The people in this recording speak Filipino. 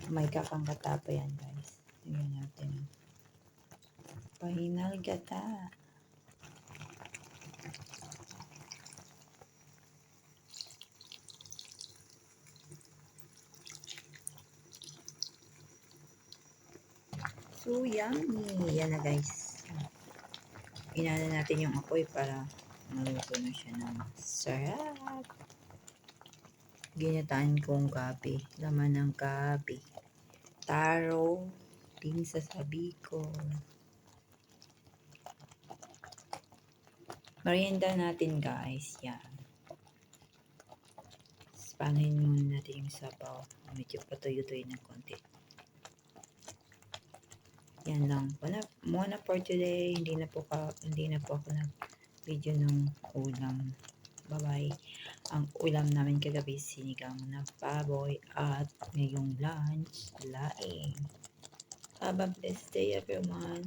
May kakang gata pa yan, guys. Tingnan natin. Pahinal gata. So, yummy. Yan na, guys. Inana natin yung apoy para maluto na siya ng sarap. Ginataan kong gabi. Laman ng gabi. Taro. Din sa sabi ko. Merienda natin, guys. Yan. Panahin muna natin yung sabaw. Medyo patuyo-tuyo ng konti. Yan lang. Muna for today. Hindi na po ako nag-video ng ulam. Bye-bye. Ang ulam namin kagabi sinigang na baboy at ngayong lunch laing. Have a blessed day everyone.